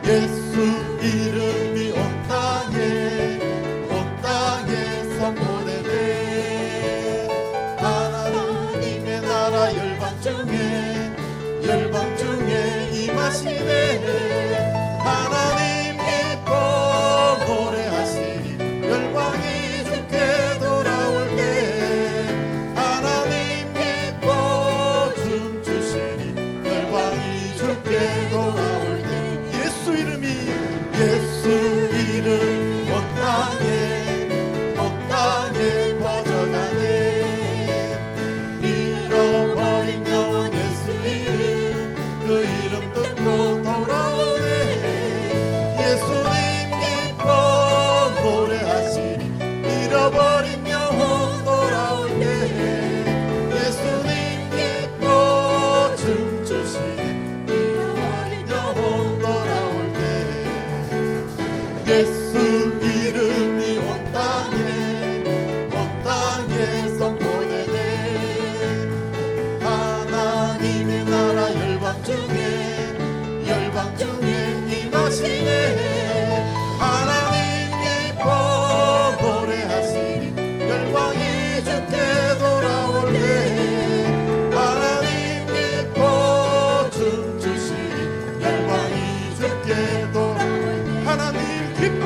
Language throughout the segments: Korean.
예수 이름이 온 땅에 선포되네. 하나님의 나라 열방 중에 임하시네. 하나님 기뻐 노래하시니 열방이 주께 돌아올 때. 하나님 기뻐 춤추시니 열방이 주께 돌아올 때. 예수 이름이 온 땅에 퍼져가네. 잃어버린 영혼 예수 이름, 그 이름 듣고 돌아오네. 예수님 기뻐 노래하시니 잃어버린 영혼 돌아올 때. 예수님 기뻐 춤추시니 잃어버린 영혼 돌아올 때. 예수 이름이 온 땅에 선포되네. 하나님의 나라 열방 중에 임하시네. 하나님 기뻐 노래하시니 열방이 주께 돌아올 때. 하나님 기뻐 춤추시니 열방이 주께 돌아올 때. 하나님 기뻐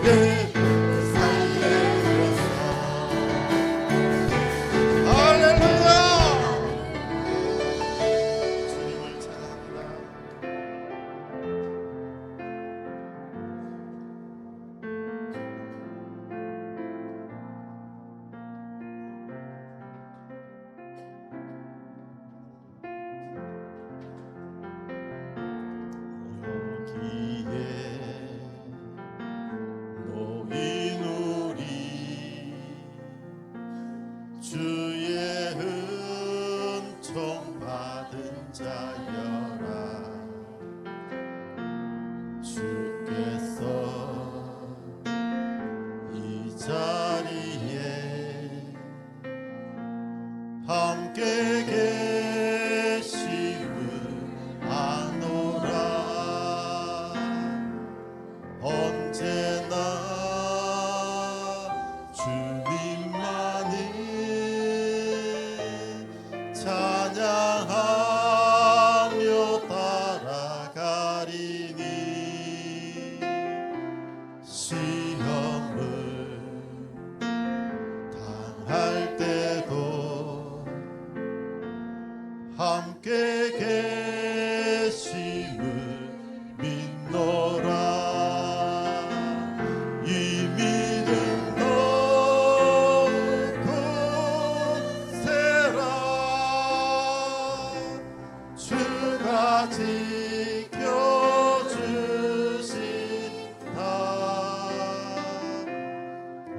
내 살려주소. 할렐루야. 주님을 찬양합니다. 여기에 모인 우리 주의 은총 받은 자여라. 주께서 이 자리에 함께 계심을 아노라. 언제나 주님만을 찬양하며 따라가리니 시험을 당할 때도 함께 계심을 믿노라. 이 믿음 너무 굳세라. 주가 지켜주신다.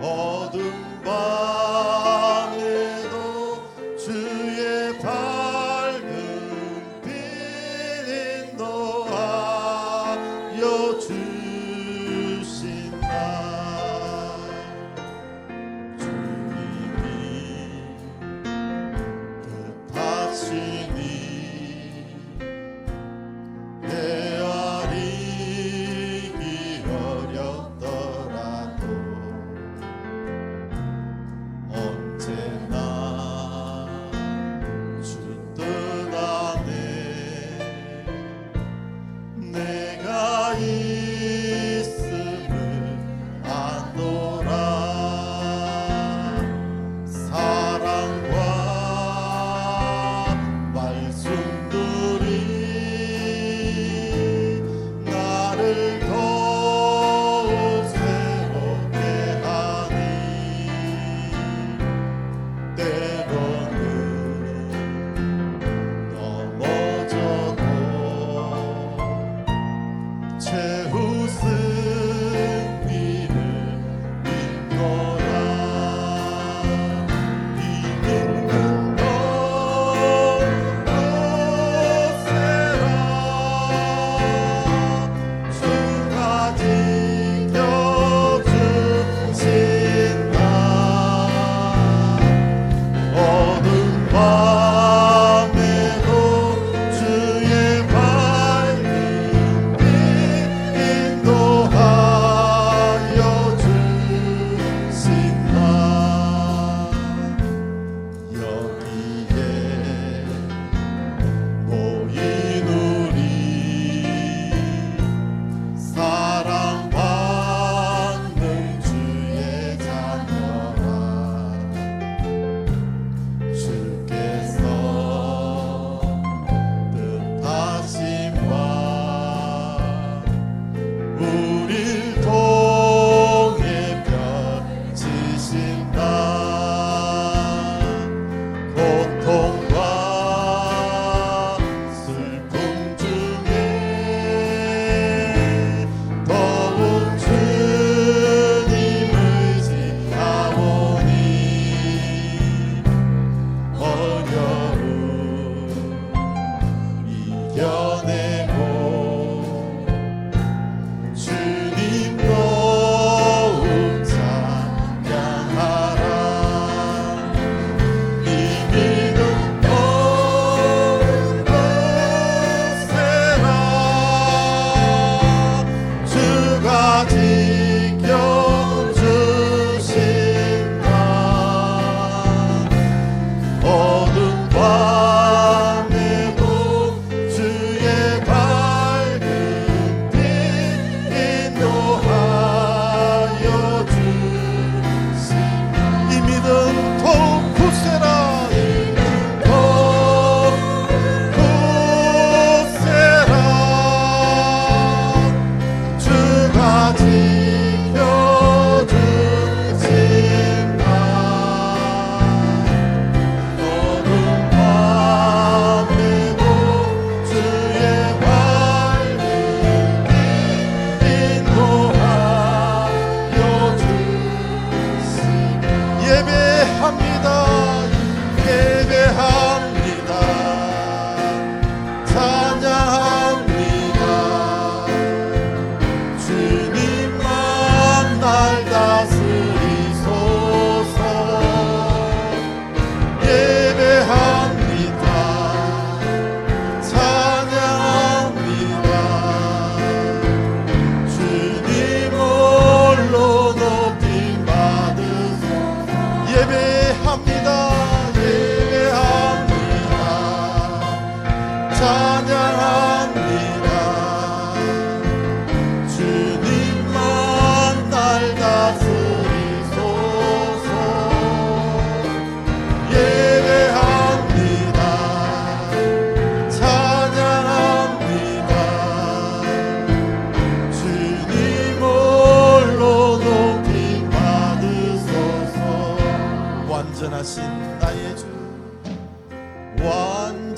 어둠 밤에도 주의 밝은 빛 인도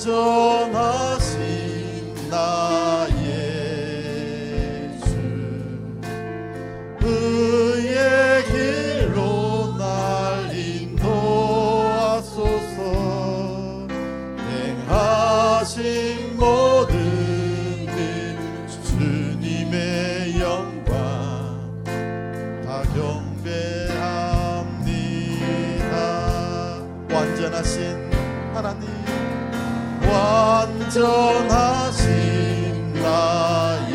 완전하신 나의 주 의의 길로 날 인도하소서 행하신 모든 일 주님의 영광 다 경배합니다. 완전하신 하나님 완전하신 나의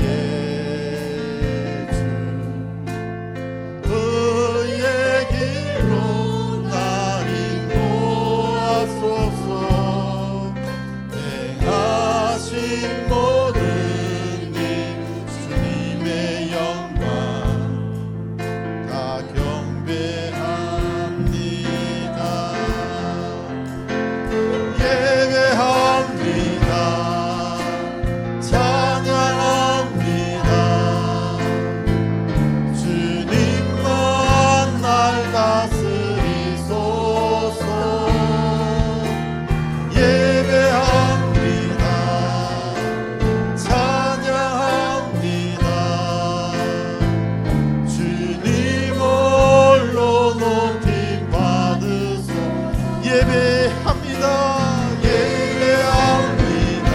주 의의 길로 날 인도하소서 행하신 모든 일 주님의 영광 다 경배합니다. 예배합니다. 찬양합니다. 주님만 날 다스리소서. 예배합니다. 찬양합니다. 주님 홀로 높임 받으소. 예배합니다. 예배합니다.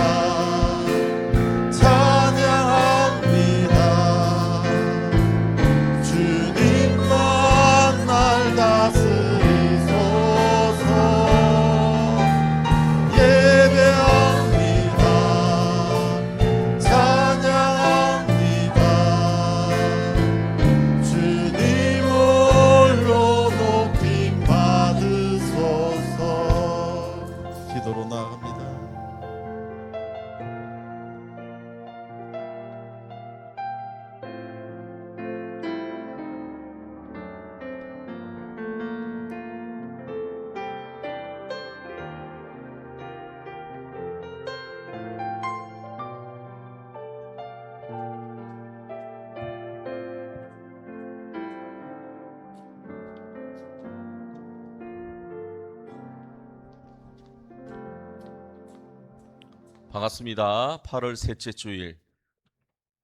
찬양합니다. 주님만 날 다스리소서. 예배합니다. 찬양합니다. 주님 홀로 높임 받으소서. 기도로 나아갑니다. 반갑습니다. 8월 셋째 주일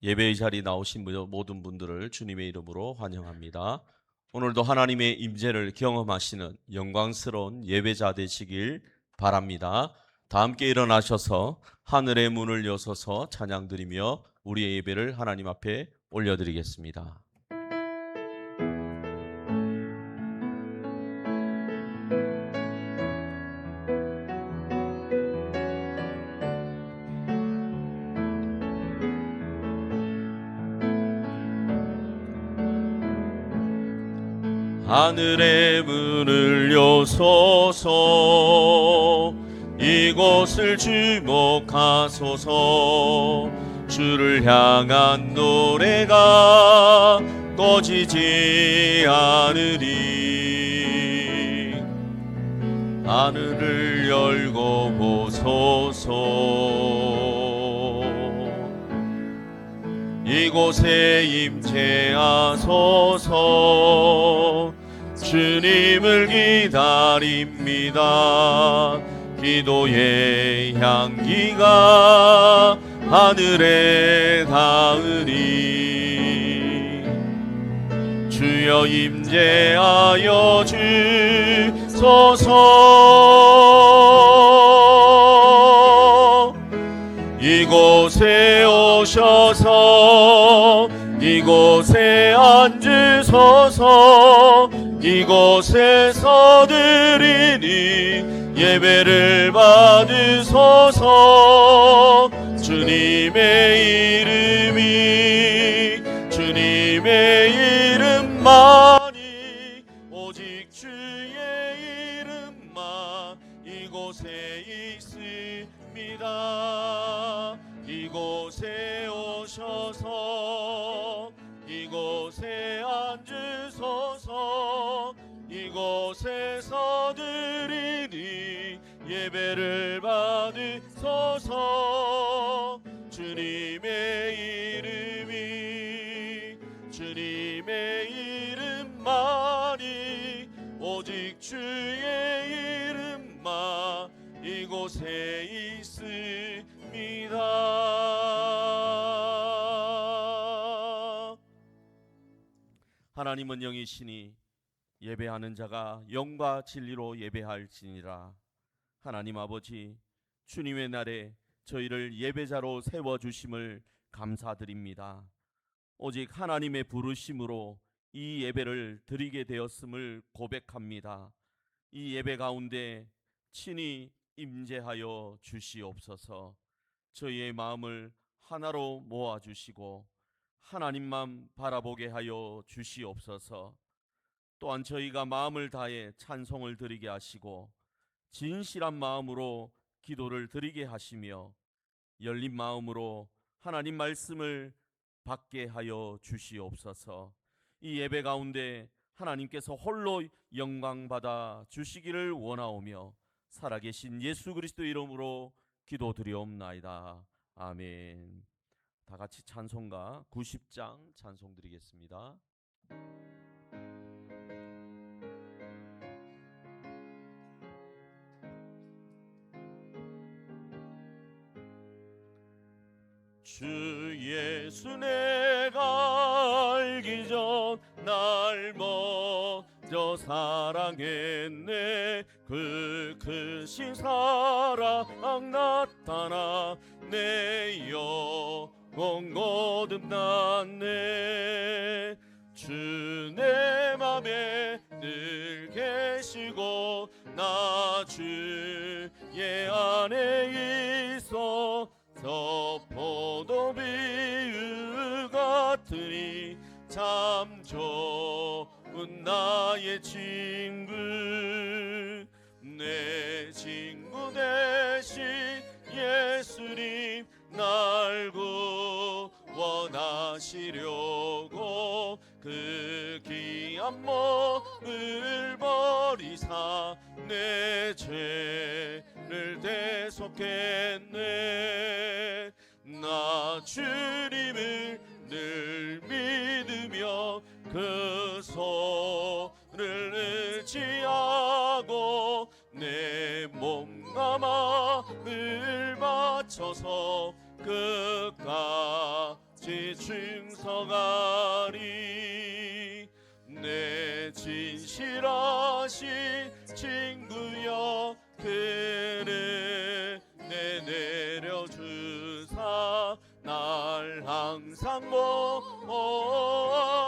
예배의 자리에 나오신 모든 분들을 주님의 이름으로 환영합니다. 오늘도 하나님의 임재를 경험하시는 영광스러운 예배자 되시길 바랍니다. 다 함께 일어나셔서 하늘의 문을 여서서 찬양드리며 우리의 예배를 하나님 앞에 올려드리겠습니다. 하늘의 문을 여소서 이곳을 주목하소서. 주를 향한 노래가 꺼지지 않으리. 하늘을 열고 보소서. 이곳에 임재하소서. 주님을 기다립니다. 기도의 향기가 하늘에 닿으리. 주여 임재하여 주소서. 이곳에 오셔서 이곳에 앉으소서. 이곳에서 드리니 예배를 받으소서. 주님의 이름만이 오직 주의 이름만 이곳에 있습니다. 이곳에 오셔서 이곳에 앉으소서. 이곳에서 드리니 예배를 받으소서. 주님의 이름만이 오직 주의 이름만 이곳에 있습니다. 하나님은 영이시니 예배하는 자가 영과 진리로 예배할지니라. 하나님 아버지, 주님의 날에 저희를 예배자로 세워주심을 감사드립니다. 오직 하나님의 부르심으로 이 예배를 드리게 되었음을 고백합니다. 이 예배 가운데 친히 임재하여 주시옵소서. 저희의 마음을 하나로 모아주시고 하나님만 바라보게 하여 주시옵소서. 또한 저희가 마음을 다해 찬송을 드리게 하시고 진실한 마음으로 기도를 드리게 하시며 열린 마음으로 하나님 말씀을 받게 하여 주시옵소서. 이 예배 가운데 하나님께서 홀로 영광 받아 주시기를 원하오며 살아계신 예수 그리스도 이름으로 기도드리옵나이다. 아멘. 다 같이 찬송가 90장 찬송 드리겠습니다. 주 예수 내가 알기 전 날 먼저 사랑했네. 그 크신 사랑 나타나 내 영혼 거듭났네. 주 내 맘에 늘 계시고 나 주의 안에 있어 저 포도비유 같으니 참 좋은 나의 친구. 내 친구 되신 예수님 날 구원하시려고 그 귀한 몸을 버리사 내 죄를 대속했네. 나 주님을 늘 믿으며 그 손을 의지하고 내 몸과 마음을 바쳐서 끝까지 충성하리. 내 진실하신 친구여 그는 내 내려주사 날 항상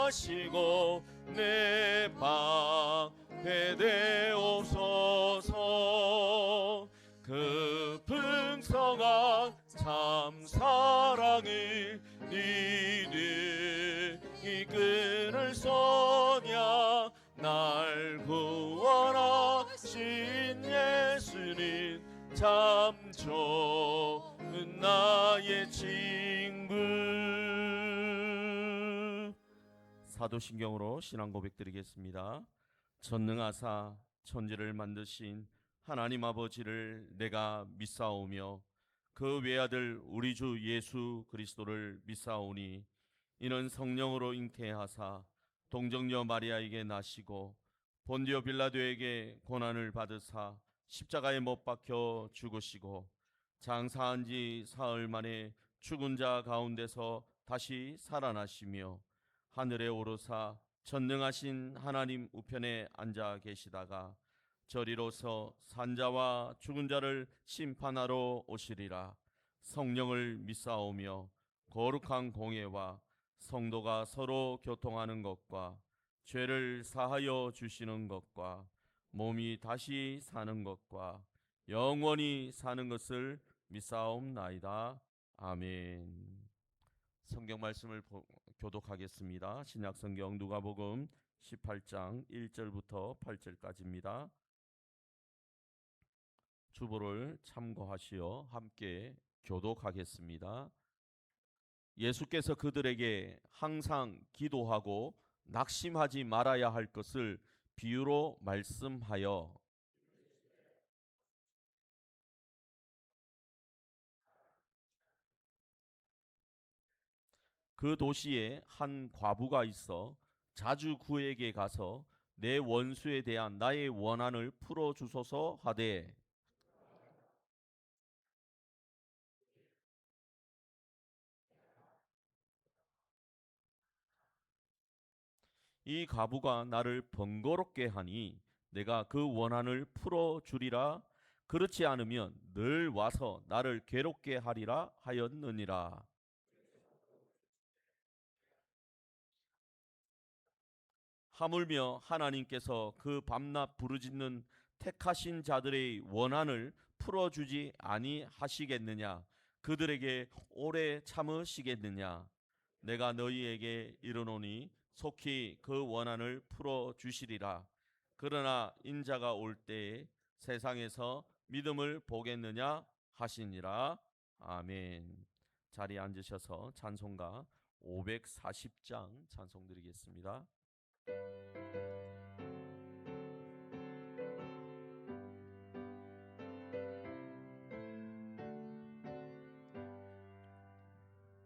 모시고 내 방패 되옵소서. 그 풍성한 참 사랑을 니는 이끌을 소냐. 날 구원하신 예수는 참 좋은 나의 친구. 사도신경으로 신앙 고백 드리겠습니다. 전능하사 천지를 만드신 하나님 아버지를 내가 믿사오며 그 외아들 우리 주 예수 그리스도를 믿사오니 이는 성령으로 잉태하사 동정녀 마리아에게 나시고 본디오 빌라도에게 고난을 받으사 십자가에 못 박혀 죽으시고 장사한 지 사흘 만에 죽은 자 가운데서 다시 살아나시며 하늘에 오르사 전능하신 하나님 우편에 앉아 계시다가 저리로서 산자와 죽은 자를 심판하러 오시리라. 성령을 믿사오며 거룩한 공예와 성도가 서로 교통하는 것과 죄를 사하여 주시는 것과 몸이 다시 사는 것과 영원히 사는 것을 믿사옵나이다. 아멘. 성경 말씀을 교독하겠습니다. 신약성경 누가복음 18장 1절부터 8절까지입니다. 주보를 참고하시어 함께 교독하겠습니다. 예수께서 그들에게 항상 기도하고 낙심하지 말아야 할 것을 비유로 말씀하여 그 도시에 한 과부가 있어 자주 그에게 가서 내 원수에 대한 나의 원한을 풀어주소서 하되 이 가부가 나를 번거롭게 하니 내가 그 원한을 풀어주리라. 그렇지 않으면 늘 와서 나를 괴롭게 하리라 하였느니라. 하물며 하나님께서 그 밤낮 부르짖는 택하신 자들의 원한을 풀어주지 아니하시겠느냐? 그들에게 오래 참으시겠느냐? 내가 너희에게 이르노니 속히 그 원한을 풀어주시리라. 그러나 인자가 올 때에 세상에서 믿음을 보겠느냐 하시니라. 아멘. 자리에 앉으셔서 찬송가 540장 찬송 드리겠습니다.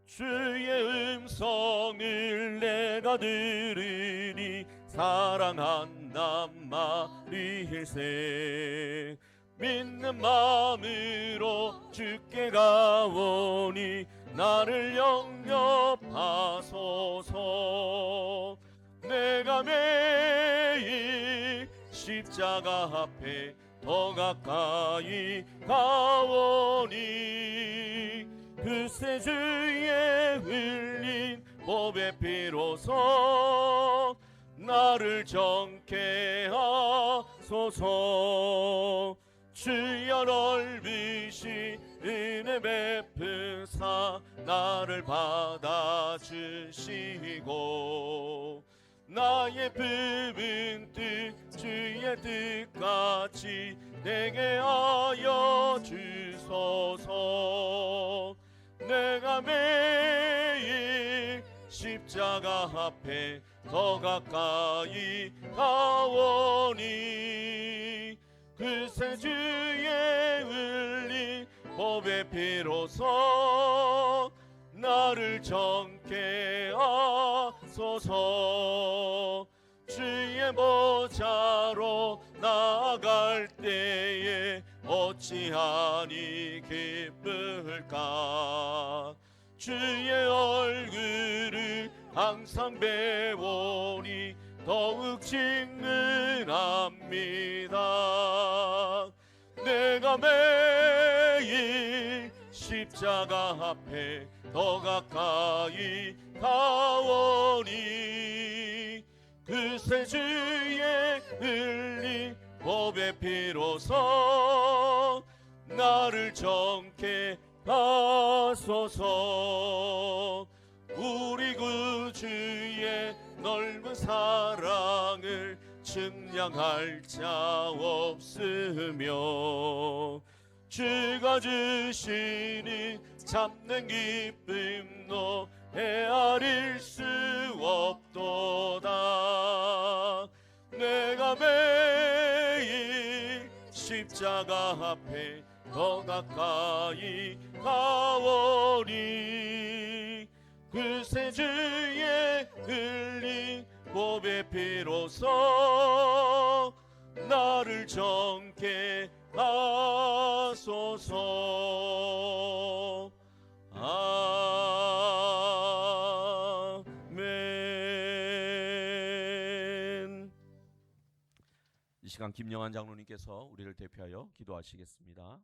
주의 음성을 내가 들으니 사랑한단 말일세. 믿는 마음으로 주께 가오니 나를 영접하소서. 내가 매일 십자가 앞에 더 가까이 가오니 그새 주의 흘린 법의 피로서 나를 정케 하소서. 주여 넓으신 은혜 베푸사 나를 받아주시고 나의 품은 뜻 주의 뜻같이 내게 하여 주소서. 내가 매일 십자가 앞에 더 가까이 가오니 그새 주의 흘린 법의 피로서 나를 정케 하소서. 주의 보좌로 나아갈 때에 어찌하니 기쁠까. 주의 얼굴을 항상 배우니 더욱 친근합니다. 내가 매일 십자가 앞에 더 가까이 가오니 그새 주의 흘린 법의 피로서 나를 정케 하소서. 우리 구주의 넓은 사랑을 측량할 자 없으며 주가 주시는 참된 기쁨도 헤아릴 수 없도다. 내가 매일 십자가 앞에 더 가까이 가오니 그새 주의 흘린 법의 피로서 나를 정케 하소서. 아멘. 이 시간 김영환 장로님께서 우리를 대표하여 기도하시겠습니다.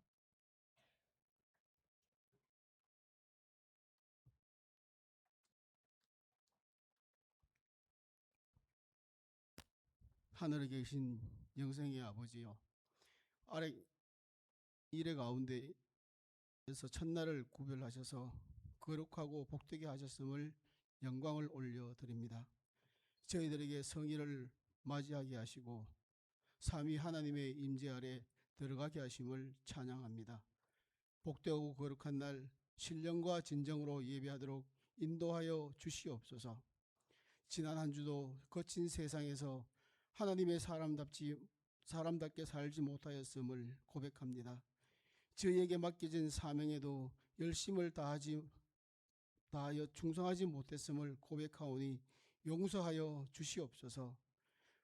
하늘에 계신 영생의 아버지요, 아래 이래 가운데에서 첫날을 구별하셔서 거룩하고 복되게 하셨음을 영광을 올려드립니다. 저희들에게 성일을 맞이하게 하시고 삼위 하나님의 임재 아래 들어가게 하심을 찬양합니다. 복되고 거룩한 날 신령과 진정으로 예배하도록 인도하여 주시옵소서. 지난 한 주도 거친 세상에서 하나님의 사람답게 살지 못하였음을 고백합니다. 저희에게 맡겨진 사명에도 열심을 다하여 충성하지 못했음을 고백하오니 용서하여 주시옵소서.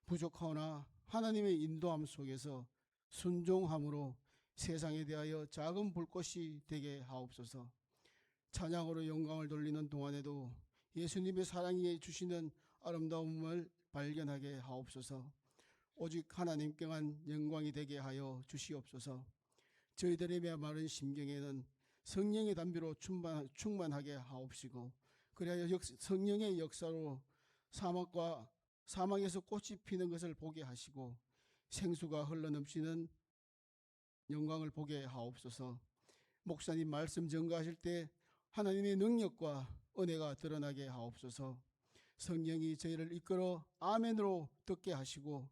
부족하오나 하나님의 인도함 속에서 순종함으로 세상에 대하여 작은 불꽃이 되게 하옵소서. 찬양으로 영광을 돌리는 동안에도 예수님의 사랑이 주시는 아름다움을 발견하게 하옵소서. 오직 하나님께만 영광이 되게 하여 주시옵소서. 저희들의 메마른 심경에는 성령의 담비로 충만하게 하옵시고, 그리하여 성령의 역사로 사막에서 꽃이 피는 것을 보게 하시고 생수가 흘러넘치는 영광을 보게 하옵소서. 목사님 말씀 전가하실 때 하나님의 능력과 은혜가 드러나게 하옵소서. 성령이 저희를 이끌어 아멘으로 듣게 하시고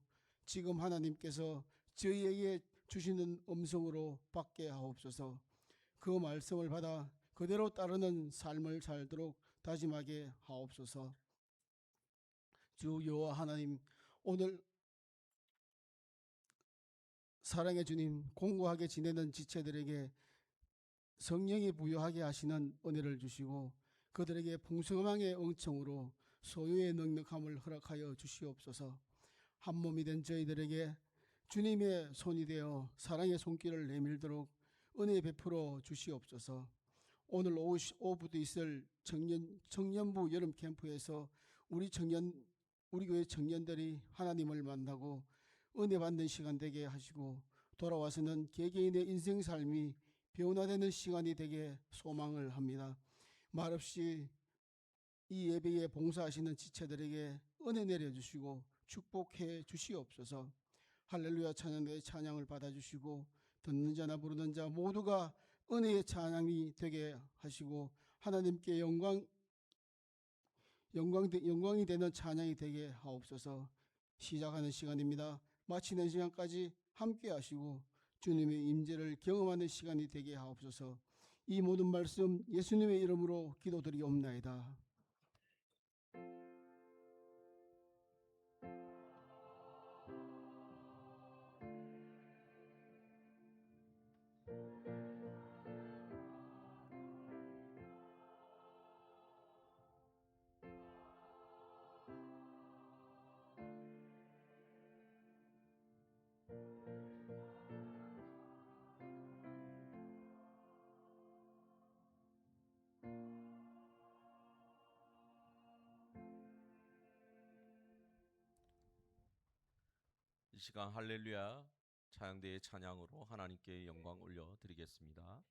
지금 하나님께서 저희에게 주시는 음성으로 받게 하옵소서. 그 말씀을 받아 그대로 따르는 삶을 살도록 다짐하게 하옵소서. 주 여호와 하나님, 오늘 사랑의 주님, 공고하게 지내는 지체들에게 성령이 부여하게 하시는 은혜를 주시고 그들에게 풍성함의 응청으로 소유의 넉넉함을 허락하여 주시옵소서. 한 몸이 된 저희들에게 주님의 손이 되어 사랑의 손길을 내밀도록 은혜 베풀어 주시옵소서. 오늘 오후부터 있을 청년부 여름 캠프에서 우리 교회 청년들이 하나님을 만나고 은혜 받는 시간 되게 하시고 돌아와서는 개개인의 인생 삶이 변화되는 시간이 되게 소망을 합니다. 말없이 이 예배에 봉사하시는 지체들에게 은혜 내려주시고 축복해 주시옵소서. 할렐루야 찬양대의 찬양을 받아주시고 듣는 자나 부르는 자 모두가 은혜의 찬양이 되게 하시고 하나님께 영광이 되는 찬양이 되게 하옵소서. 시작하는 시간입니다. 마치는 시간까지 함께 하시고 주님의 임재를 경험하는 시간이 되게 하옵소서. 이 모든 말씀 예수님의 이름으로 기도드리옵나이다. 이 시간 할렐루야 찬양대의 찬양으로 하나님께 영광 올려드리겠습니다.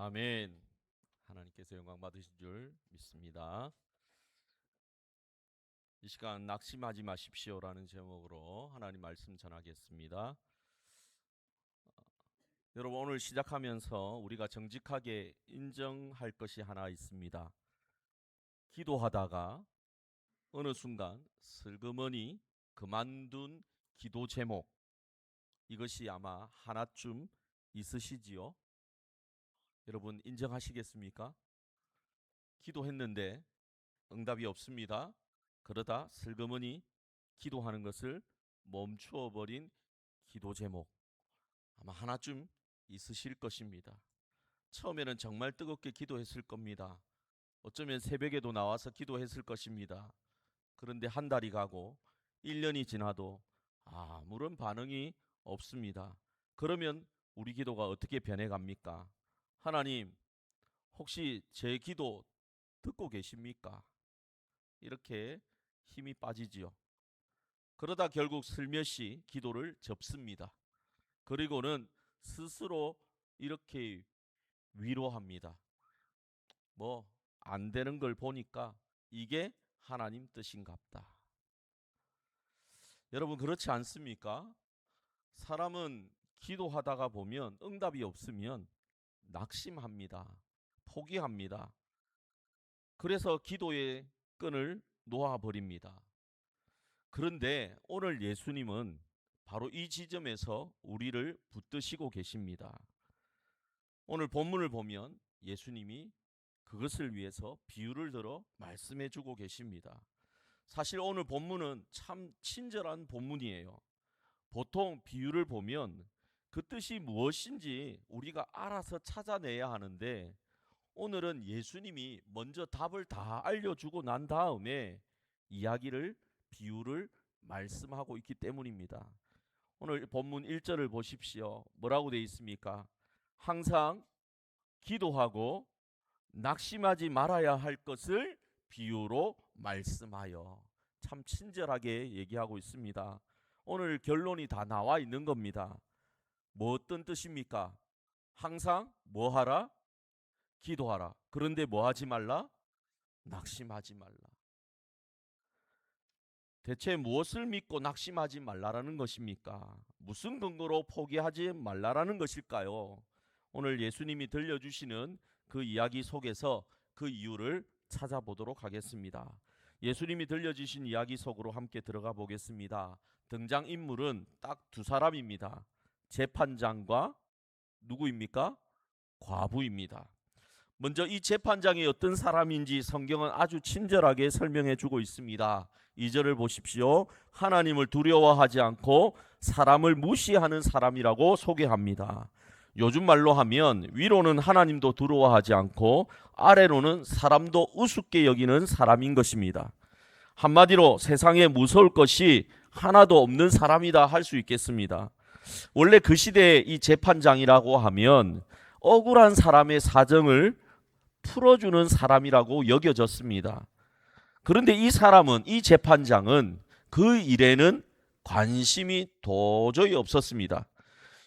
아멘. 하나님께서 영광 받으신 줄 믿습니다. 이 시간 낙심하지 마십시오라는 제목으로 하나님 말씀 전하겠습니다. 여러분, 오늘 시작하면서 우리가 정직하게 인정할 것이 하나 있습니다. 기도하다가 어느 순간 슬그머니 그만둔 기도 제목, 이것이 아마 하나쯤 있으시지요? 여러분, 인정하시겠습니까? 기도했는데 응답이 없습니다. 그러다 슬그머니 기도하는 것을 멈추어 버린 기도 제목, 아마 하나쯤 있으실 것입니다. 처음에는 정말 뜨겁게 기도했을 겁니다. 어쩌면 새벽에도 나와서 기도했을 것입니다. 그런데 한 달이 가고 1년이 지나도 아무런 반응이 없습니다. 그러면 우리 기도가 어떻게 변해갑니까? 하나님, 혹시 제 기도 듣고 계십니까? 이렇게 힘이 빠지지요. 그러다 결국 슬며시 기도를 접습니다. 그리고는 스스로 이렇게 위로합니다. 뭐 안 되는 걸 보니까 이게 하나님 뜻인갑다. 여러분, 그렇지 않습니까? 사람은 기도하다가 보면 응답이 없으면 낙심합니다. 포기합니다. 그래서 기도의 끈을 놓아버립니다. 그런데 오늘 예수님은 바로 이 지점에서 우리를 붙드시고 계십니다. 오늘 본문을 보면 예수님이 그것을 위해서 비유를 들어 말씀해 주고 계십니다. 사실 오늘 본문은 참 친절한 본문이에요. 보통 비유를 보면 그 뜻이 무엇인지 우리가 알아서 찾아내야 하는데, 오늘은 예수님이 먼저 답을 다 알려주고 난 다음에 이야기를, 비유를 말씀하고 있기 때문입니다. 오늘 본문 1절을 보십시오. 뭐라고 되어 있습니까? 항상 기도하고 낙심하지 말아야 할 것을 비유로 말씀하여. 참 친절하게 얘기하고 있습니다. 오늘 결론이 다 나와 있는 겁니다. 뭐 어떤 뜻입니까? 항상 뭐 하라? 기도하라. 그런데 뭐 하지 말라? 낙심하지 말라. 대체 무엇을 믿고 낙심하지 말라라는 것입니까? 무슨 근거로 포기하지 말라라는 것일까요? 오늘 예수님이 들려주시는 그 이야기 속에서 그 이유를 찾아보도록 하겠습니다. 예수님이 들려주신 이야기 속으로 함께 들어가 보겠습니다. 등장인물은 딱 두 사람입니다. 재판장과 누구입니까? 과부입니다. 먼저 이 재판장이 어떤 사람인지 성경은 아주 친절하게 설명해 주고 있습니다. 2절을 보십시오. 하나님을 두려워하지 않고 사람을 무시하는 사람이라고 소개합니다. 요즘 말로 하면 위로는 하나님도 두려워하지 않고 아래로는 사람도 우습게 여기는 사람인 것입니다. 한마디로 세상에 무서울 것이 하나도 없는 사람이다 할 수 있겠습니다. 원래 그 시대에 이 재판장이라고 하면 억울한 사람의 사정을 풀어주는 사람이라고 여겨졌습니다. 그런데 이 사람은, 이 재판장은 그 일에는 관심이 도저히 없었습니다.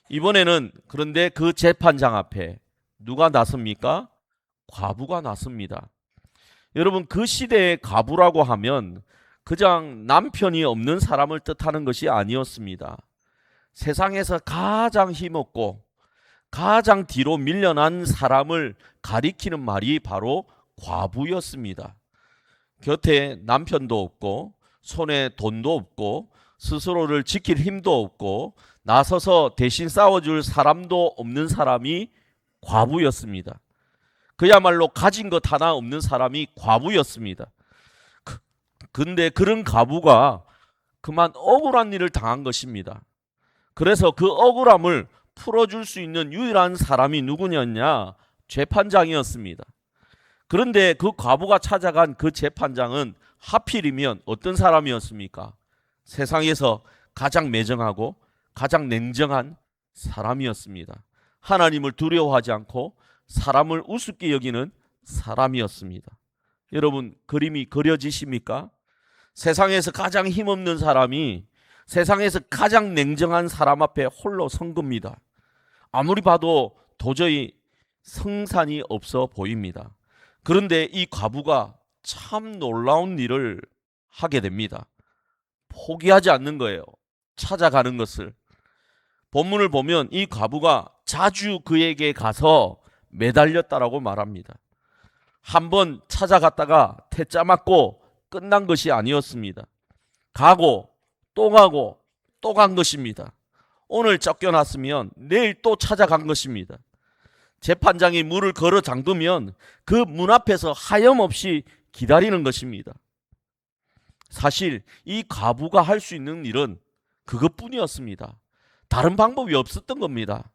이번에는 그런데 그 재판장 앞에 누가 나섭니까? 과부가 나섭니다. 여러분, 그 시대의 과부라고 하면 그냥 남편이 없는 사람을 뜻하는 것이 아니었습니다. 세상에서 가장 힘없고 가장 뒤로 밀려난 사람을 가리키는 말이 바로 과부였습니다. 곁에 남편도 없고 손에 돈도 없고 스스로를 지킬 힘도 없고 나서서 대신 싸워줄 사람도 없는 사람이 과부였습니다. 그야말로 가진 것 하나 없는 사람이 과부였습니다. 근데 그런 과부가 그만 억울한 일을 당한 것입니다. 그래서 그 억울함을 풀어줄 수 있는 유일한 사람이 누구냐냐? 재판장이었습니다. 그런데 그 과부가 찾아간 그 재판장은 하필이면 어떤 사람이었습니까? 세상에서 가장 매정하고 가장 냉정한 사람이었습니다. 하나님을 두려워하지 않고 사람을 우습게 여기는 사람이었습니다. 여러분, 그림이 그려지십니까? 세상에서 가장 힘없는 사람이 세상에서 가장 냉정한 사람 앞에 홀로 선 겁니다. 아무리 봐도 도저히 성산이 없어 보입니다. 그런데 이 과부가 참 놀라운 일을 하게 됩니다. 포기하지 않는 거예요. 찾아가는 것을. 본문을 보면 이 과부가 자주 그에게 가서 매달렸다라고 말합니다. 한번 찾아갔다가 퇴짜 맞고 끝난 것이 아니었습니다. 가고 또 가고 또 간 것입니다. 오늘 쫓겨났으면 내일 또 찾아간 것입니다. 재판장이 문을 걸어 잠그면 그 문 앞에서 하염없이 기다리는 것입니다. 사실 이 과부가 할 수 있는 일은 그것뿐이었습니다. 다른 방법이 없었던 겁니다.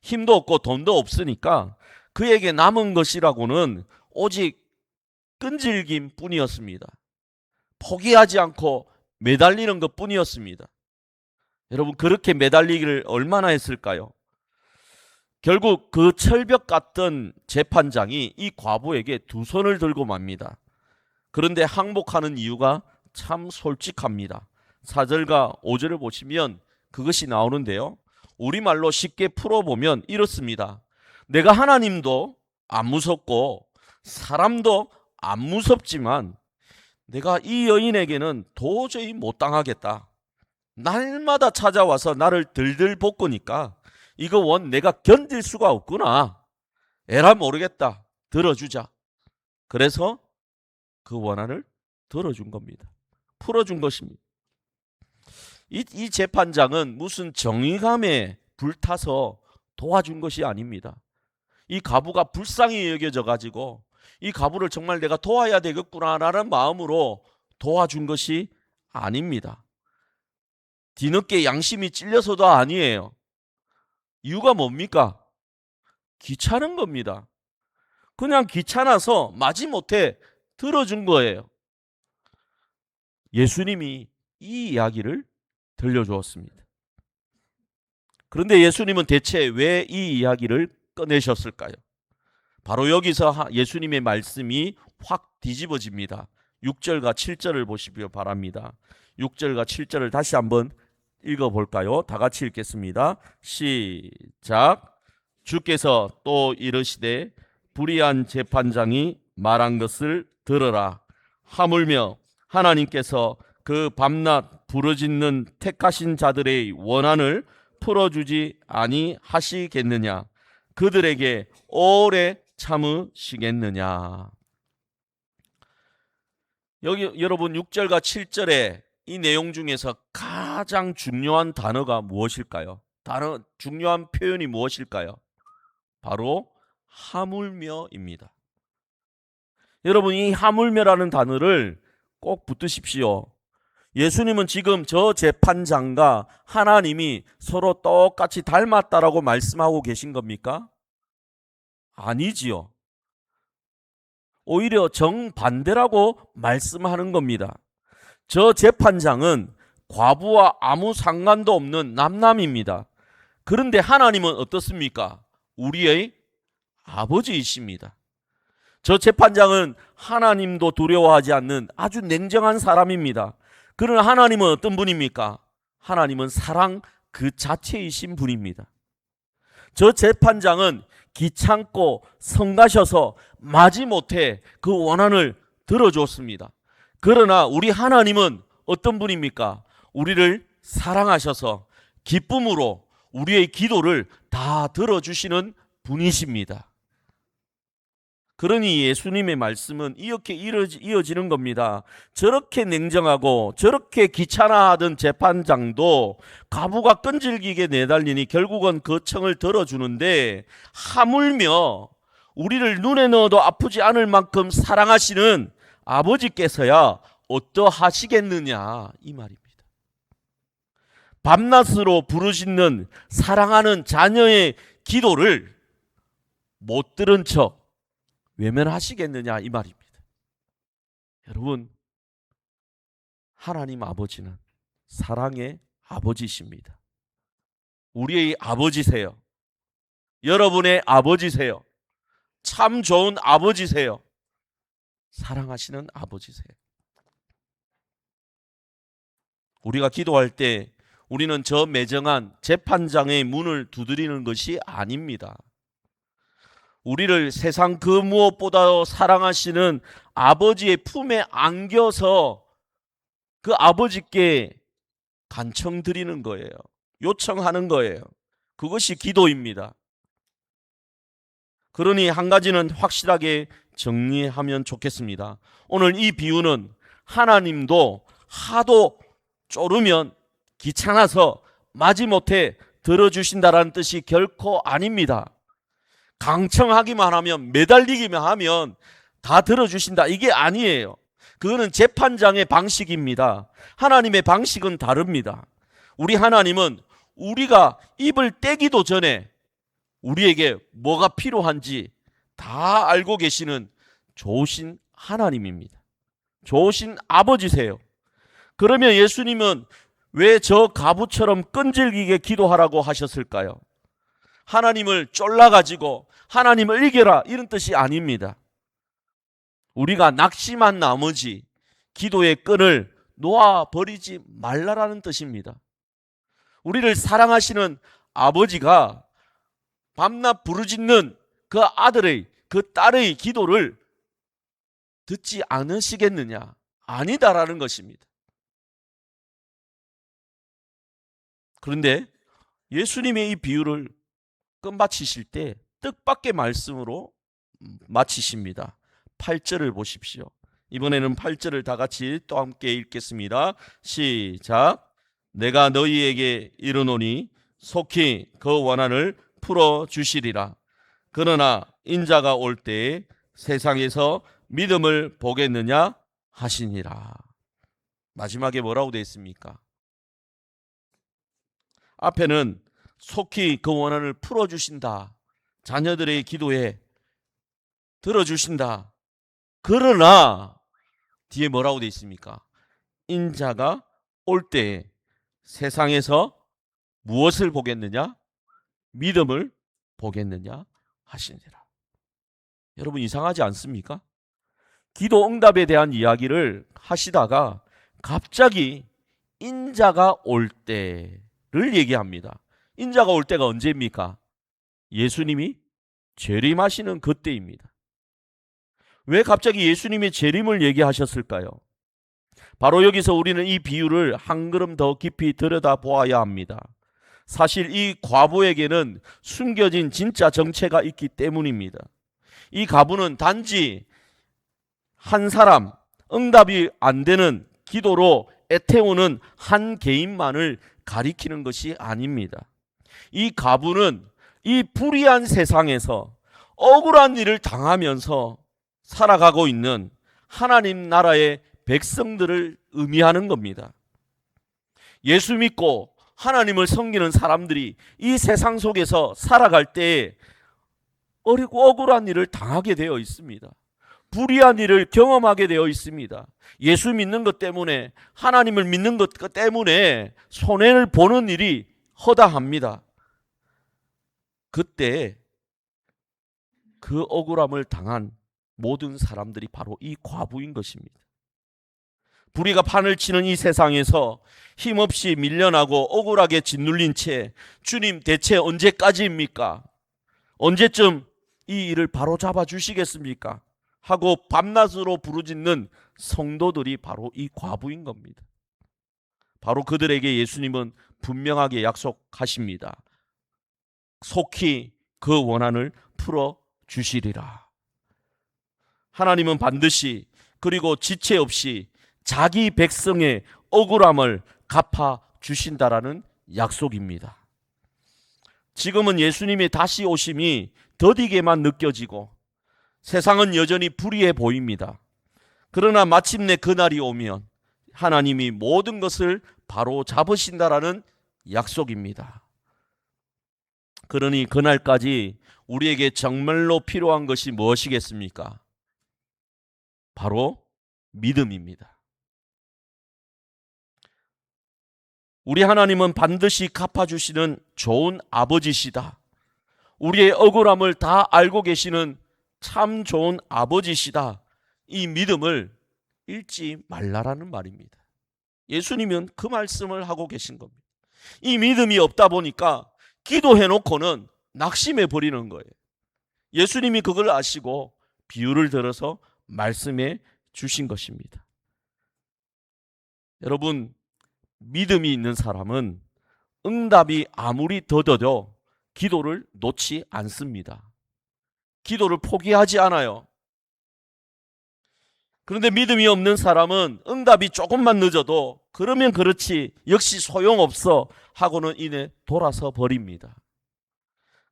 힘도 없고 돈도 없으니까 그에게 남은 것이라고는 오직 끈질김 뿐이었습니다. 포기하지 않고 매달리는 것 뿐이었습니다. 여러분, 그렇게 매달리기를 얼마나 했을까요? 결국 그 철벽 같던 재판장이 이 과부에게 두 손을 들고 맙니다. 그런데 항복하는 이유가 참 솔직합니다. 4절과 5절을 보시면 그것이 나오는데요. 우리말로 쉽게 풀어보면 이렇습니다. 내가 하나님도 안 무섭고 사람도 안 무섭지만 내가 이 여인에게는 도저히 못 당하겠다. 날마다 찾아와서 나를 들들 볶으니까 이거 원 내가 견딜 수가 없구나. 에라 모르겠다. 들어주자. 그래서 그 원한을 들어준 겁니다. 풀어준 것입니다. 이 재판장은 무슨 정의감에 불타서 도와준 것이 아닙니다. 이 과부가 불쌍히 여겨져 가지고 이 과부를 정말 내가 도와야 되겠구나라는 마음으로 도와준 것이 아닙니다. 뒤늦게 양심이 찔려서도 아니에요. 이유가 뭡니까? 귀찮은 겁니다. 그냥 귀찮아서 마지못해 들어준 거예요. 예수님이 이 이야기를 들려주었습니다. 그런데 예수님은 대체 왜 이 이야기를 꺼내셨을까요? 바로 여기서 예수님의 말씀이 확 뒤집어집니다. 6절과 7절을 보시기 바랍니다. 6절과 7절을 다시 한번 읽어볼까요? 다 같이 읽겠습니다. 시작. 주께서 또 이르시되 불의한 재판장이 말한 것을 들으라. 하물며 하나님께서 그 밤낮 부르짖는 택하신 자들의 원한을 풀어주지 아니하시겠느냐? 그들에게 오래 참으시겠느냐? 여기 여러분 6절과 7절에 이 내용 중에서 가장 중요한 단어가 무엇일까요? 중요한 표현이 무엇일까요? 바로 하물며입니다. 여러분, 이 하물며라는 단어를 꼭 붙드십시오. 예수님은 지금 저 재판장과 하나님이 서로 똑같이 닮았다라고 말씀하고 계신 겁니까? 아니지요. 오히려 정반대라고 말씀하는 겁니다. 저 재판장은 과부와 아무 상관도 없는 남남입니다. 그런데 하나님은 어떻습니까? 우리의 아버지이십니다. 저 재판장은 하나님도 두려워하지 않는 아주 냉정한 사람입니다. 그러나 하나님은 어떤 분입니까? 하나님은 사랑 그 자체이신 분입니다. 저 재판장은 귀찮고 성가셔서 마지못해 그 원한을 들어줬습니다. 그러나 우리 하나님은 어떤 분입니까? 우리를 사랑하셔서 기쁨으로 우리의 기도를 다 들어주시는 분이십니다. 그러니 예수님의 말씀은 이렇게 이어지는 겁니다. 저렇게 냉정하고 저렇게 귀찮아하던 재판장도 과부가 끈질기게 내달리니 결국은 그 청을 들어주는데, 하물며 우리를 눈에 넣어도 아프지 않을 만큼 사랑하시는 아버지께서야 어떠하시겠느냐, 이 말입니다. 밤낮으로 부르짖는 사랑하는 자녀의 기도를 못 들은 척 외면하시겠느냐, 이 말입니다. 여러분, 하나님 아버지는 사랑의 아버지십니다. 우리의 아버지세요. 여러분의 아버지세요. 참 좋은 아버지세요. 사랑하시는 아버지세요. 우리가 기도할 때 우리는 저 매정한 재판장의 문을 두드리는 것이 아닙니다. 우리를 세상 그 무엇보다 사랑하시는 아버지의 품에 안겨서 그 아버지께 간청드리는 거예요. 요청하는 거예요. 그것이 기도입니다. 그러니 한 가지는 확실하게 정리하면 좋겠습니다. 오늘 이 비유는 하나님도 하도 쪼르면 귀찮아서 마지못해 들어주신다라는 뜻이 결코 아닙니다. 강청하기만 하면, 매달리기만 하면 다 들어주신다, 이게 아니에요. 그거는 재판장의 방식입니다. 하나님의 방식은 다릅니다. 우리 하나님은 우리가 입을 떼기도 전에 우리에게 뭐가 필요한지 다 알고 계시는 좋으신 하나님입니다. 좋으신 아버지세요. 그러면 예수님은 왜 저 가부처럼 끈질기게 기도하라고 하셨을까요? 하나님을 쫄라가지고 하나님을 이겨라, 이런 뜻이 아닙니다. 우리가 낙심한 나머지 기도의 끈을 놓아버리지 말라라는 뜻입니다. 우리를 사랑하시는 아버지가 밤낮 부르짖는 그 아들의, 그 딸의 기도를 듣지 않으시겠느냐? 아니다라는 것입니다. 그런데 예수님의 이 비유를 끝마치실 때 뜻밖의 말씀으로 마치십니다. 8절을 보십시오. 이번에는 8절을 다 같이 또 함께 읽겠습니다. 시작. 내가 너희에게 이르노니 속히 그 원한을 풀어주시리라. 그러나 인자가 올 때에 세상에서 믿음을 보겠느냐 하시니라. 마지막에 뭐라고 되어 있습니까? 앞에는 속히 그 원한을 풀어주신다, 자녀들의 기도에 들어주신다. 그러나 뒤에 뭐라고 되어 있습니까? 인자가 올 때에 세상에서 무엇을 보겠느냐? 믿음을 보겠느냐 하시니라. 여러분, 이상하지 않습니까? 기도 응답에 대한 이야기를 하시다가 갑자기 인자가 올 때를 얘기합니다. 인자가 올 때가 언제입니까? 예수님이 재림하시는 그때입니다. 왜 갑자기 예수님의 재림을 얘기하셨을까요? 바로 여기서 우리는 이 비유를 한 걸음 더 깊이 들여다보아야 합니다. 사실 이 과부에게는 숨겨진 진짜 정체가 있기 때문입니다. 이 과부는 단지 한 사람, 응답이 안 되는 기도로 애태우는 한 개인만을 가리키는 것이 아닙니다. 이 과부는 이 불의한 세상에서 억울한 일을 당하면서 살아가고 있는 하나님 나라의 백성들을 의미하는 겁니다. 예수 믿고 하나님을 섬기는 사람들이 이 세상 속에서 살아갈 때에 어리고 억울한 일을 당하게 되어 있습니다. 불의한 일을 경험하게 되어 있습니다. 예수 믿는 것 때문에, 하나님을 믿는 것 때문에 손해를 보는 일이 허다합니다. 그때 그 억울함을 당한 모든 사람들이 바로 이 과부인 것입니다. 불의가 판을 치는 이 세상에서 힘없이 밀려나고 억울하게 짓눌린 채 주님 대체 언제까지입니까? 언제쯤 이 일을 바로잡아 주시겠습니까? 하고 밤낮으로 부르짖는 성도들이 바로 이 과부인 겁니다. 바로 그들에게 예수님은 분명하게 약속하십니다. 속히 그 원한을 풀어주시리라. 하나님은 반드시, 그리고 지체 없이 자기 백성의 억울함을 갚아주신다라는 약속입니다. 지금은 예수님의 다시 오심이 더디게만 느껴지고 세상은 여전히 불의해 보입니다. 그러나 마침내 그날이 오면 하나님이 모든 것을 바로 잡으신다라는 약속입니다. 그러니 그날까지 우리에게 정말로 필요한 것이 무엇이겠습니까? 바로 믿음입니다. 우리 하나님은 반드시 갚아주시는 좋은 아버지시다. 우리의 억울함을 다 알고 계시는 참 좋은 아버지시다. 이 믿음을 잃지 말라라는 말입니다. 예수님은 그 말씀을 하고 계신 겁니다. 이 믿음이 없다 보니까 기도해놓고는 낙심해 버리는 거예요. 예수님이 그걸 아시고 비유를 들어서 말씀해 주신 것입니다. 여러분, 믿음이 있는 사람은 응답이 아무리 더뎌도 기도를 놓지 않습니다. 기도를 포기하지 않아요. 그런데 믿음이 없는 사람은 응답이 조금만 늦어도 그러면 그렇지 역시 소용없어 하고는 이내 돌아서 버립니다.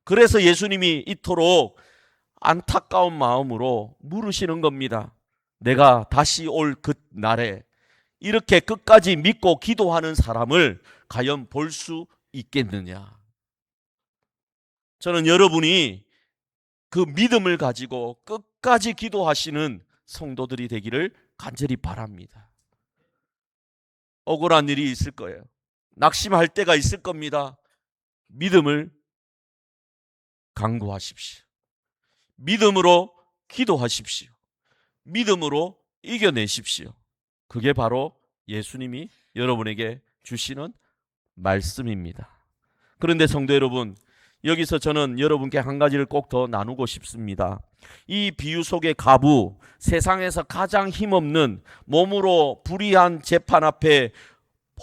그래서 예수님이 이토록 안타까운 마음으로 물으시는 겁니다. 내가 다시 올 그 날에 이렇게 끝까지 믿고 기도하는 사람을 과연 볼 수 있겠느냐? 저는 여러분이 그 믿음을 가지고 끝까지 기도하시는 성도들이 되기를 간절히 바랍니다. 억울한 일이 있을 거예요. 낙심할 때가 있을 겁니다. 믿음을 강구하십시오. 믿음으로 기도하십시오. 믿음으로 이겨내십시오. 그게 바로 예수님이 여러분에게 주시는 말씀입니다. 그런데 성도 여러분, 여기서 저는 여러분께 한 가지를 꼭 더 나누고 싶습니다. 이 비유 속의 과부, 세상에서 가장 힘없는 몸으로 불의한 재판 앞에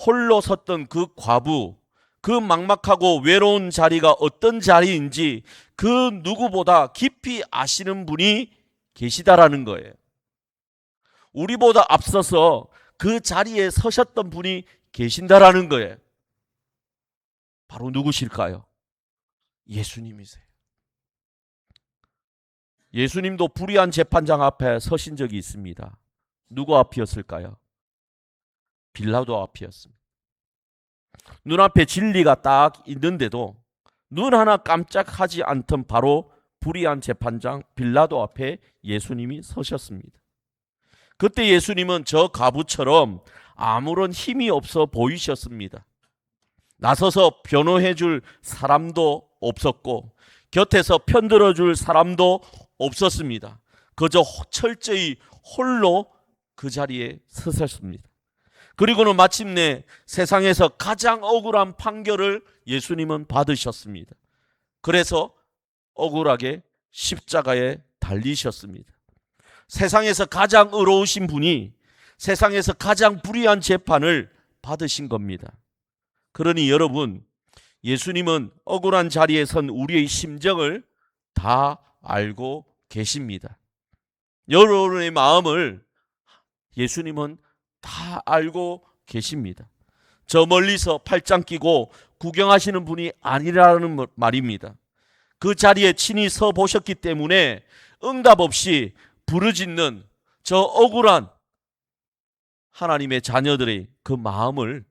홀로 섰던 그 과부, 그 막막하고 외로운 자리가 어떤 자리인지 그 누구보다 깊이 아시는 분이 계시다라는 거예요. 우리보다 앞서서 그 자리에 서셨던 분이 계신다라는 거예요. 바로 누구실까요? 예수님이세요. 예수님도 불의한 재판장 앞에 서신 적이 있습니다. 누구 앞이었을까요? 빌라도 앞이었습니다. 눈앞에 진리가 딱 있는데도 눈 하나 깜짝하지 않던 바로 불의한 재판장 빌라도 앞에 예수님이 서셨습니다. 그때 예수님은 저 과부처럼 아무런 힘이 없어 보이셨습니다. 나서서 변호해 줄 사람도 없었고 곁에서 편들어 줄 사람도 없었습니다. 그저 철저히 홀로 그 자리에 서셨습니다. 그리고는 마침내 세상에서 가장 억울한 판결을 예수님은 받으셨습니다. 그래서 억울하게 십자가에 달리셨습니다. 세상에서 가장 의로우신 분이 세상에서 가장 불의한 재판을 받으신 겁니다. 그러니 여러분, 예수님은 억울한 자리에 선 우리의 심정을 다 알고 계십니다. 여러분의 마음을 예수님은 다 알고 계십니다. 저 멀리서 팔짱 끼고 구경하시는 분이 아니라는 말입니다. 그 자리에 친히 서 보셨기 때문에 응답 없이 부르짖는 저 억울한 하나님의 자녀들의 그 마음을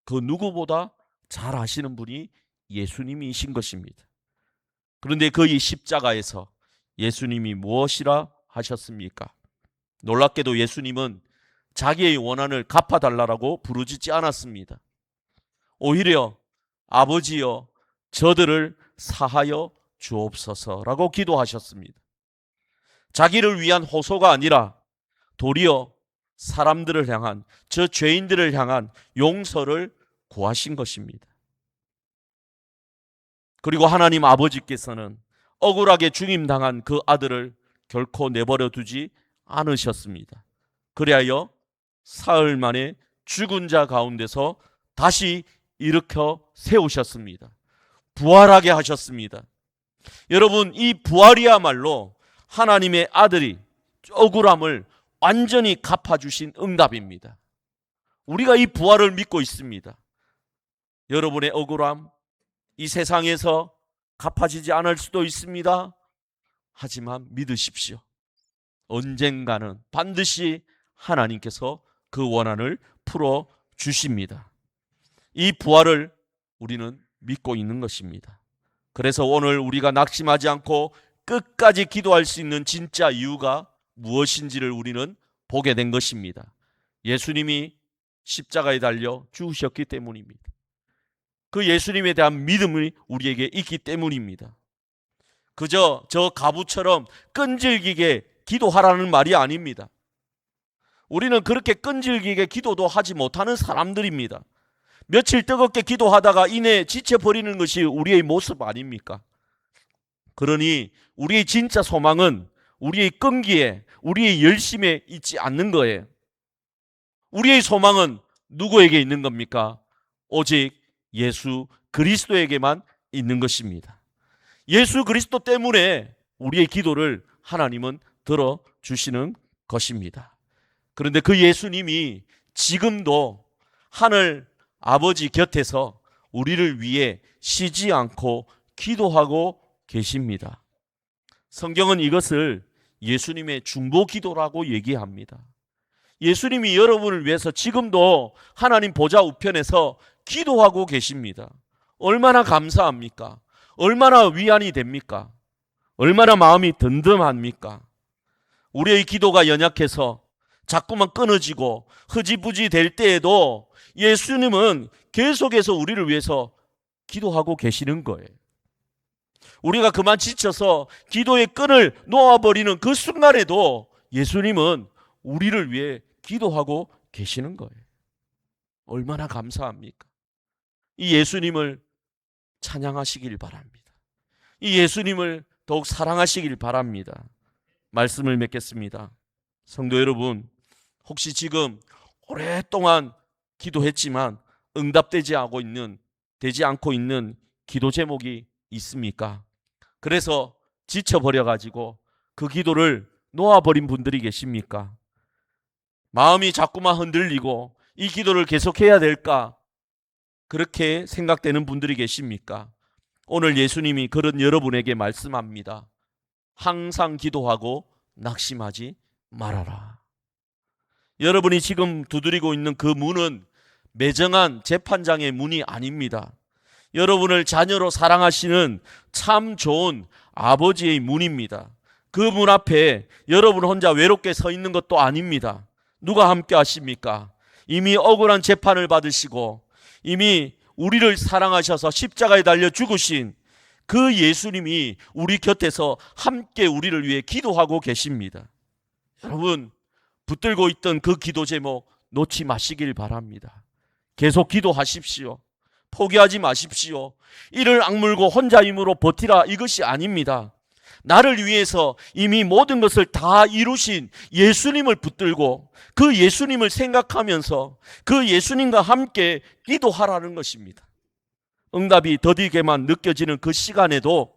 그 누구보다 잘 아시는 분이 예수님이신 것입니다. 그런데 그 이 십자가에서 예수님이 무엇이라 하셨습니까? 놀랍게도 예수님은 자기의 원한을 갚아달라고 부르짖지 않았습니다. 오히려 아버지여 저들을 사하여 주옵소서라고 기도하셨습니다. 자기를 위한 호소가 아니라 도리어 사람들을 향한, 저 죄인들을 향한 용서를 구하신 것입니다. 그리고 하나님 아버지께서는 억울하게 죽임당한 그 아들을 결코 내버려 두지 않으셨습니다. 그리하여 사흘 만에 죽은 자 가운데서 다시 일으켜 세우셨습니다. 부활하게 하셨습니다. 여러분, 이 부활이야말로 하나님의 아들이 억울함을 완전히 갚아주신 응답입니다. 우리가 이 부활을 믿고 있습니다. 여러분의 억울함, 이 세상에서 갚아지지 않을 수도 있습니다. 하지만 믿으십시오. 언젠가는 반드시 하나님께서 그 원한을 풀어 주십니다. 이 부활을 우리는 믿고 있는 것입니다. 그래서 오늘 우리가 낙심하지 않고 끝까지 기도할 수 있는 진짜 이유가 무엇인지를 우리는 보게 된 것입니다. 예수님이 십자가에 달려 죽으셨기 때문입니다. 그 예수님에 대한 믿음이 우리에게 있기 때문입니다. 그저 저 과부처럼 끈질기게 기도하라는 말이 아닙니다. 우리는 그렇게 끈질기게 기도도 하지 못하는 사람들입니다. 며칠 뜨겁게 기도하다가 이내 지쳐버리는 것이 우리의 모습 아닙니까? 그러니 우리의 진짜 소망은 우리의 끈기에, 우리의 열심에 있지 않는 거예요. 우리의 소망은 누구에게 있는 겁니까? 오직 예수 그리스도에게만 있는 것입니다. 예수 그리스도 때문에 우리의 기도를 하나님은 들어주시는 것입니다. 그런데 그 예수님이 지금도 하늘 아버지 곁에서 우리를 위해 쉬지 않고 기도하고 계십니다. 성경은 이것을 예수님의 중보 기도라고 얘기합니다. 예수님이 여러분을 위해서 지금도 하나님 보좌 우편에서 기도하고 계십니다. 얼마나 감사합니까? 얼마나 위안이 됩니까? 얼마나 마음이 든든합니까? 우리의 기도가 연약해서 자꾸만 끊어지고 흐지부지 될 때에도 예수님은 계속해서 우리를 위해서 기도하고 계시는 거예요. 우리가 그만 지쳐서 기도의 끈을 놓아버리는 그 순간에도 예수님은 우리를 위해 기도하고 계시는 거예요. 얼마나 감사합니까? 이 예수님을 찬양하시길 바랍니다. 이 예수님을 더욱 사랑하시길 바랍니다. 말씀을 맺겠습니다. 성도 여러분, 혹시 지금 오랫동안 기도했지만 응답되지 않고 있는 기도 제목이 있습니까? 그래서 지쳐버려가지고 그 기도를 놓아버린 분들이 계십니까? 마음이 자꾸만 흔들리고 이 기도를 계속해야 될까? 그렇게 생각되는 분들이 계십니까? 오늘 예수님이 그런 여러분에게 말씀합니다. 항상 기도하고 낙심하지 말아라. 여러분이 지금 두드리고 있는 그 문은 매정한 재판장의 문이 아닙니다. 여러분을 자녀로 사랑하시는 참 좋은 아버지의 문입니다. 그 문 앞에 여러분 혼자 외롭게 서 있는 것도 아닙니다. 누가 함께 하십니까? 이미 억울한 재판을 받으시고 이미 우리를 사랑하셔서 십자가에 달려 죽으신 그 예수님이 우리 곁에서 함께 우리를 위해 기도하고 계십니다. 여러분, 붙들고 있던 그 기도 제목 놓지 마시길 바랍니다. 계속 기도하십시오. 포기하지 마십시오. 이를 악물고 혼자 힘으로 버티라, 이것이 아닙니다. 나를 위해서 이미 모든 것을 다 이루신 예수님을 붙들고 그 예수님을 생각하면서 그 예수님과 함께 기도하라는 것입니다. 응답이 더디게만 느껴지는 그 시간에도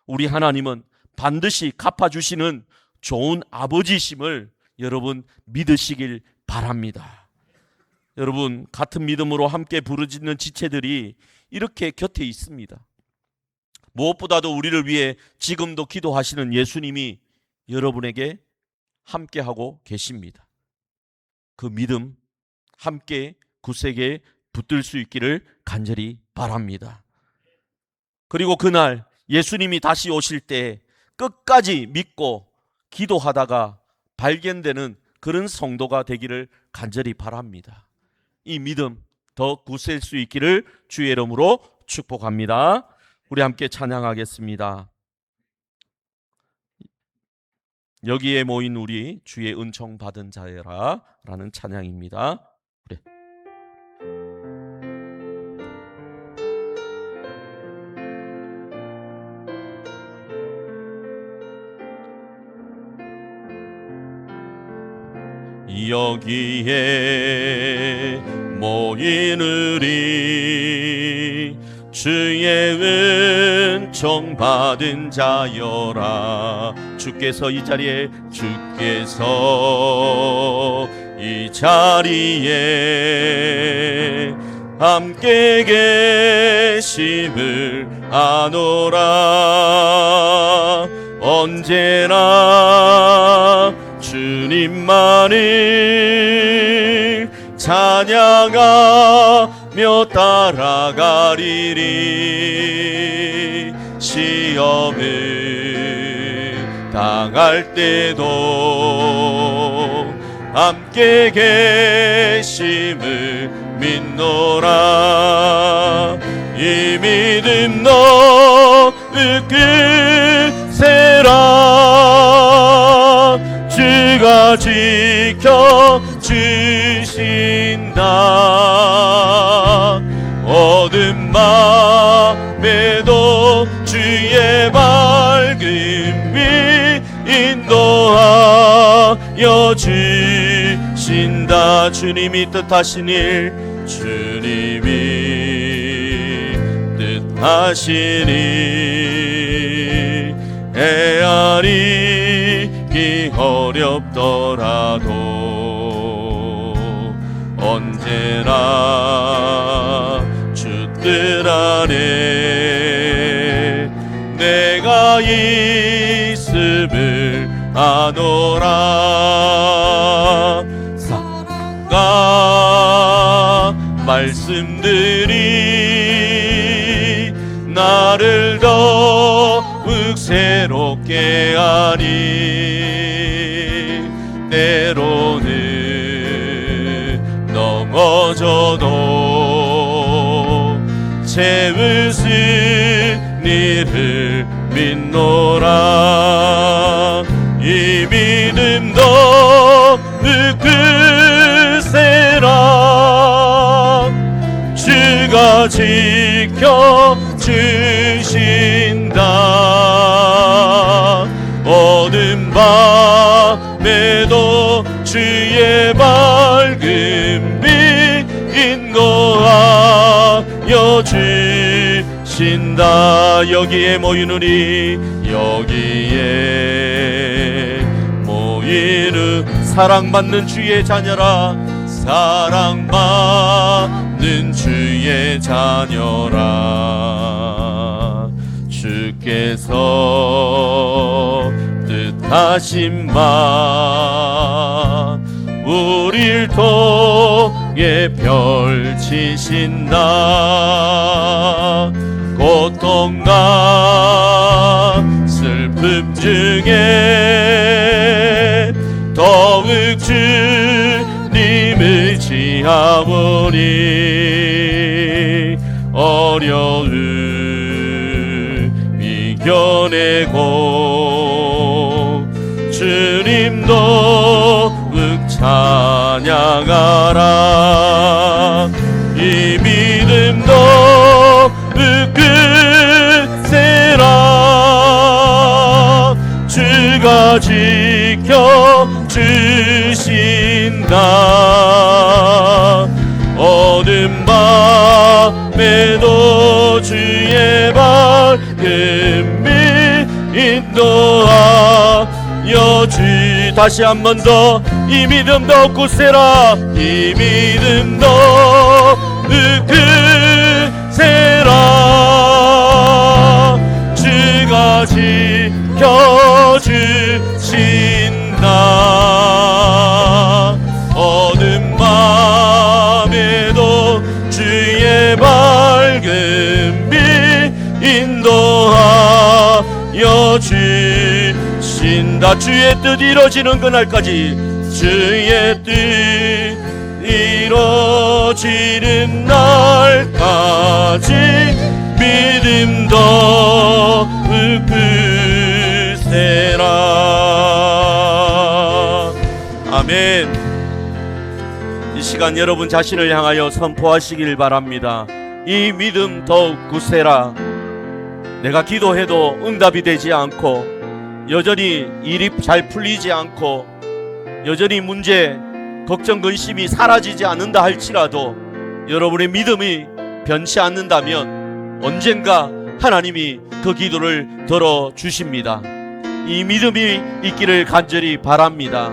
우리 하나님은 반드시 갚아주시는 좋은 아버지심을 여러분 믿으시길 바랍니다. 여러분, 같은 믿음으로 함께 부르짖는 지체들이 이렇게 곁에 있습니다. 무엇보다도 우리를 위해 지금도 기도하시는 예수님이 여러분에게 함께하고 계십니다. 그 믿음 함께 굳세게 붙들 수 있기를 간절히 바랍니다. 그리고 그날 예수님이 다시 오실 때 끝까지 믿고 기도하다가 발견되는 그런 성도가 되기를 간절히 바랍니다. 이 믿음 더 굳셀 수 있기를 주의 이름으로 축복합니다. 우리 함께 찬양하겠습니다. 여기에 모인 우리 주의 은총 받은 자여라 라는 찬양입니다. 그래. 여기에 모인 우리 주의 은총 받은 자여라. 주께서 이 자리에 함께 계심을 아노라. 언제나 주님만을 찬양하며 따라가리리. 시험을 당할 때도 함께 계심을 믿노라. 이 믿음 너의 끝세라. 주가 지켜주신다. 어두운 맘에도 주의 발 인도하여 주신다. 주님이 뜻하신 일, 주님이 뜻하신 일, 헤아리기 어렵더라도 언제나 주 뜻 안에 내가 있음을 아노라. 사랑과 말씀들이 나를 더욱 새롭게 하니 때로는 넘어져도 채웃은 이를 믿노라. 이 믿음 더욱 크세라. 주가 지켜주신다. 어두운 밤에도 주의 밝은 빛 인도하여 주신다. 여기에 모이느니 여기에 모이는 사랑받는 주의 자녀라. 사랑받는 주의 자녀라. 주께서 뜻하신 바 우릴 통해 펼치신다. 고통과 슬픔 중에 더욱 주님 의지하오니 어려움 이겨내고 주님 더욱 찬양하라. 이 믿음 더욱 크세라. 주가 지켜주신다. 어두운 밤에도 주의 밝은 빛 인도하여 주. 다시 한 번 더 이 믿음 더욱 굳세라. 이 믿음 더욱 크세라. 주가 지켜주신다. 어두운 밤에도 주의 밝은 빛 인도하여 주신다. 주의 뜻 이루어지는 그날까지, 주의 뜻 이루어지는 날까지 믿음 더욱 크세라. 아멘. 이 시간 여러분 자신을 향하여 선포하시길 바랍니다. 이 믿음 더욱 굳세라. 내가 기도해도 응답이 되지 않고, 여전히 일이 잘 풀리지 않고, 여전히 문제, 걱정, 근심이 사라지지 않는다 할지라도 여러분의 믿음이 변치 않는다면 언젠가 하나님이 그 기도를 들어주십니다. 이 믿음이 있기를 간절히 바랍니다.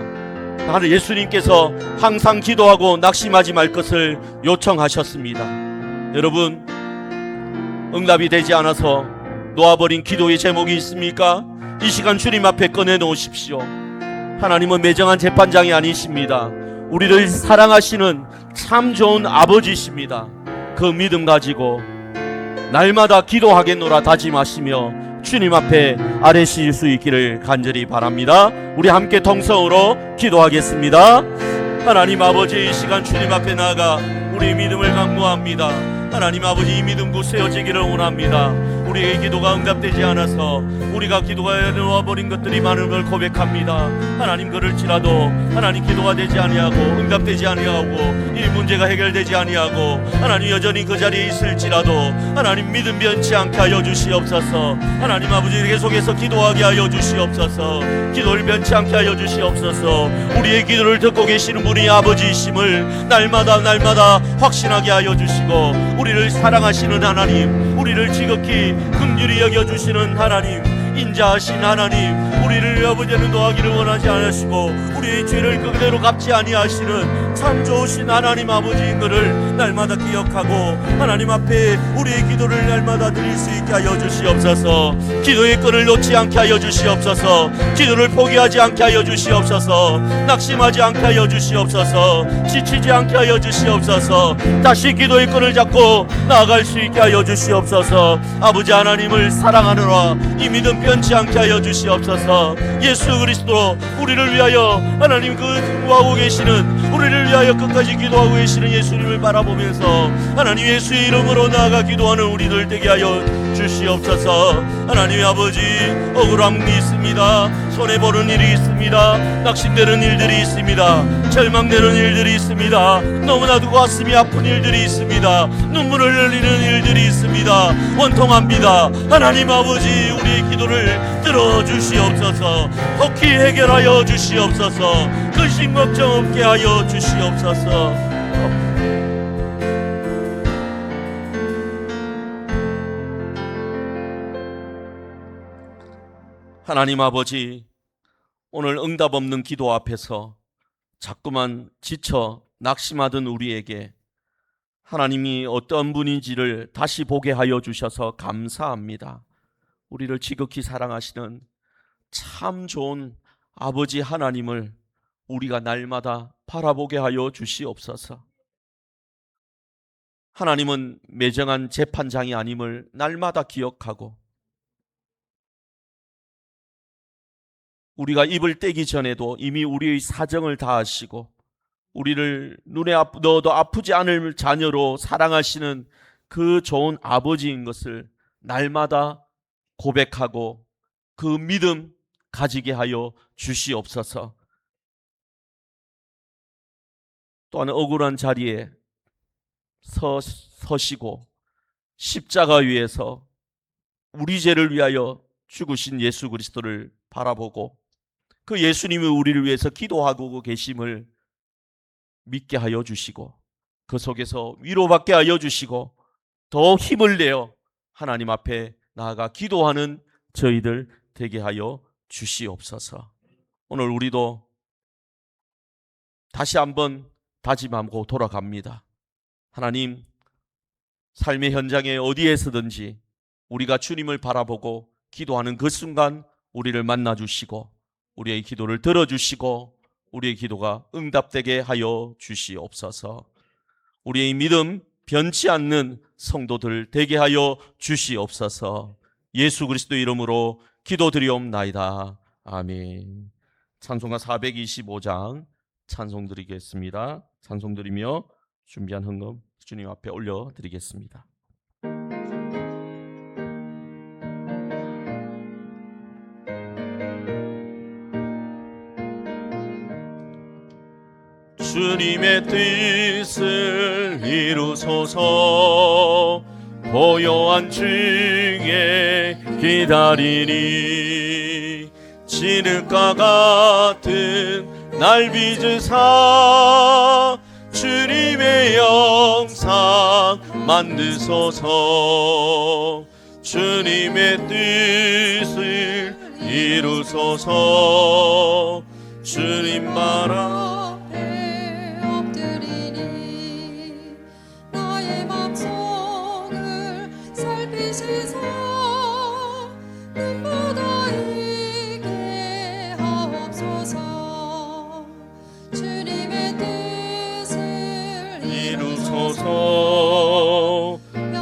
하늘 예수님께서 항상 기도하고 낙심하지 말 것을 요청하셨습니다. 여러분, 응답이 되지 않아서 놓아버린 기도의 제목이 있습니까? 이 시간 주님 앞에 꺼내놓으십시오. 하나님은 매정한 재판장이 아니십니다. 우리를 사랑하시는 참 좋은 아버지십니다. 그 믿음 가지고 날마다 기도하겠노라 다짐하시며 주님 앞에 아뢰실 수 있기를 간절히 바랍니다. 우리 함께 통성으로 기도하겠습니다. 하나님 아버지, 이 시간 주님 앞에 나아가 우리 믿음을 강구합니다. 하나님 아버지, 이 믿음 굳세어지기를 원합니다. 우리의 기도가 응답되지 않아서 우리가 기도가 놓아버린 것들이 많은 걸 고백합니다. 하나님, 그럴지라도 하나님 기도가 되지 아니하고 응답되지 아니하고 이 문제가 해결되지 아니하고 하나님 여전히 그 자리에 있을지라도 하나님 믿음 변치 않게 하여 주시옵소서. 하나님 아버지, 계속해서 기도하게 하여 주시옵소서. 기도를 변치 않게 하여 주시옵소서. 우리의 기도를 듣고 계시는 분이 아버지이심을 날마다 확신하게 하여 주시고, 우리를 사랑하시는 하나님, 우리를 지극히 긍휼히 여겨주시는 하나님, 인자하신 하나님, 우리를 아버지는 노하기를 원하지 않으시고 우리의 죄를 그대로 갚지 아니하시는 참 좋으신 하나님 아버지인 것을 날마다 기억하고 하나님 앞에 우리의 기도를 날마다 드릴 수 있게 하여 주시옵소서. 기도의 끈을 놓지 않게 하여 주시옵소서. 기도를 포기하지 않게 하여 주시옵소서. 낙심하지 않게 하여 주시옵소서. 지치지 않게 하여 주시옵소서. 다시 기도의 끈을 잡고 나아갈 수 있게 하여 주시옵소서. 아버지 하나님을 사랑하느라 이 믿음 변치 않게 하여 주시옵소서. 예수 그리스도 우리를 위하여 하나님 구하고 계시는, 우리를 위하여 끝까지 기도하고 계시는 예수님을 바라보면서 하나님 예수의 이름으로 나아가 기도하는 우리들 되게 하여 주시옵소서. 하나님의 아버지, 억울함이 있습니다. 손해보는 일이 있습니다. 낙심되는 일들이 있습니다. 절망되는 일들이 있습니다. 너무나도 가슴이 아픈 일들이 있습니다. 눈물을 흘리는 일들이 있습니다. 원통합니다. 하나님 아버지, 우리의 기도를 들어주시옵소서. 속히 해결하여 주시옵소서. 근심 걱정 없게 하여 주시옵소서. 하나님 아버지, 오늘 응답 없는 기도 앞에서 자꾸만 지쳐 낙심하던 우리에게 하나님이 어떤 분인지를 다시 보게 하여 주셔서 감사합니다. 우리를 지극히 사랑하시는 참 좋은 아버지 하나님을 우리가 날마다 바라보게 하여 주시옵소서. 하나님은 매정한 재판장이 아님을 날마다 기억하고, 우리가 입을 떼기 전에도 이미 우리의 사정을 다 아시고 우리를 눈에 넣어도 아프지 않을 자녀로 사랑하시는 그 좋은 아버지인 것을 날마다 고백하고 그 믿음 가지게 하여 주시옵소서. 또한 억울한 자리에 서시고 십자가 위에서 우리 죄를 위하여 죽으신 예수 그리스도를 바라보고 그 예수님이 우리를 위해서 기도하고 계심을 믿게 하여 주시고 그 속에서 위로받게 하여 주시고 더 힘을 내어 하나님 앞에 나아가 기도하는 저희들 되게 하여 주시옵소서. 오늘 우리도 다시 한번 다짐하고 돌아갑니다. 하나님, 삶의 현장에 어디에서든지 우리가 주님을 바라보고 기도하는 그 순간 우리를 만나주시고 우리의 기도를 들어주시고 우리의 기도가 응답되게 하여 주시옵소서. 우리의 믿음 변치 않는 성도들 되게 하여 주시옵소서. 예수 그리스도 이름으로 기도드리옵나이다. 아멘. 찬송가 425장 찬송 드리겠습니다. 찬송 드리며 준비한 헌금 주님 앞에 올려드리겠습니다. 주님의 뜻을 이루소서. 고요한 중에 기다리니 진흙과 같은 날 빚으사 주님의 영상 만드소서. 주님의 뜻을 이루소서. 주님 말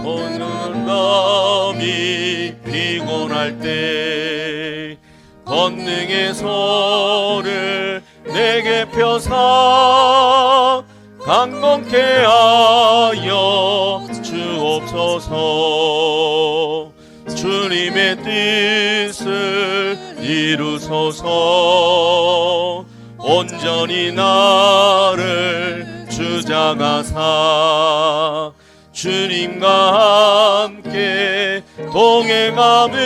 오는 마음이 피곤할 때 권능의 손을 내게 펴사 강건케 하여 주옵소서. 주님의 뜻을 이루소서. 온전히 나를 주장하사 주님과 함께 동행함을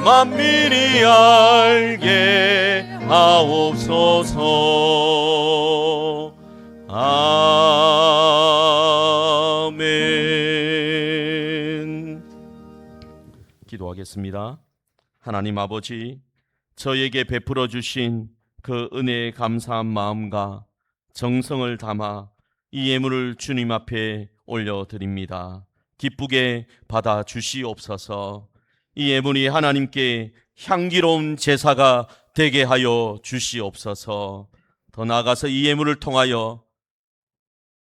만민이 알게 하옵소서. 아멘. 기도하겠습니다. 하나님 아버지, 저에게 베풀어 주신 그 은혜에 감사한 마음과 정성을 담아 이 예물을 주님 앞에 올려드립니다. 기쁘게 받아 주시옵소서. 이 예물이 하나님께 향기로운 제사가 되게 하여 주시옵소서. 더 나아가서 이 예물을 통하여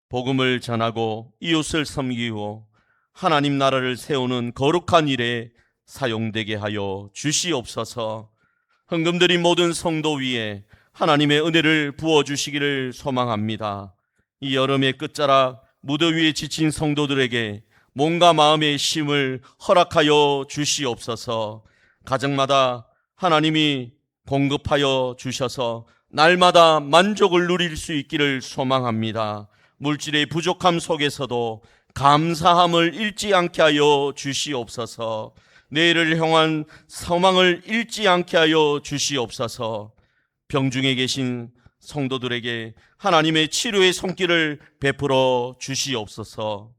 복음을 전하고 이웃을 섬기고 하나님 나라를 세우는 거룩한 일에 사용되게 하여 주시옵소서. 헌금드린 모든 성도 위에 하나님의 은혜를 부어주시기를 소망합니다. 이 여름의 끝자락 무더위에 지친 성도들에게 몸과 마음의 쉼을 허락하여 주시옵소서. 가정마다 하나님이 공급하여 주셔서 날마다 만족을 누릴 수 있기를 소망합니다. 물질의 부족함 속에서도 감사함을 잃지 않게 하여 주시옵소서. 내일을 향한 소망을 잃지 않게 하여 주시옵소서. 병중에 계신 성도들에게 하나님의 치료의 손길을 베풀어 주시옵소서.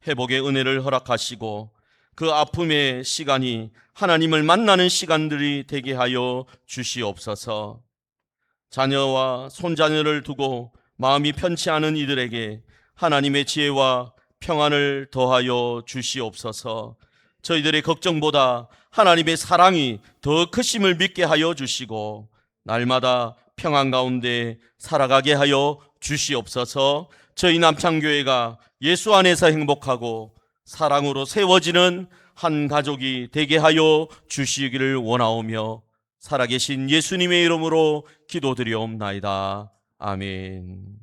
회복의 은혜를 허락하시고 그 아픔의 시간이 하나님을 만나는 시간들이 되게 하여 주시옵소서. 자녀와 손자녀를 두고 마음이 편치 않은 이들에게 하나님의 지혜와 평안을 더하여 주시옵소서. 저희들의 걱정보다 하나님의 사랑이 더 크심을 믿게 하여 주시고 날마다 평안 가운데 살아가게 하여 주시옵소서. 저희 남창교회가 예수 안에서 행복하고 사랑으로 세워지는 한 가족이 되게 하여 주시기를 원하오며 살아계신 예수님의 이름으로 기도드리옵나이다. 아멘.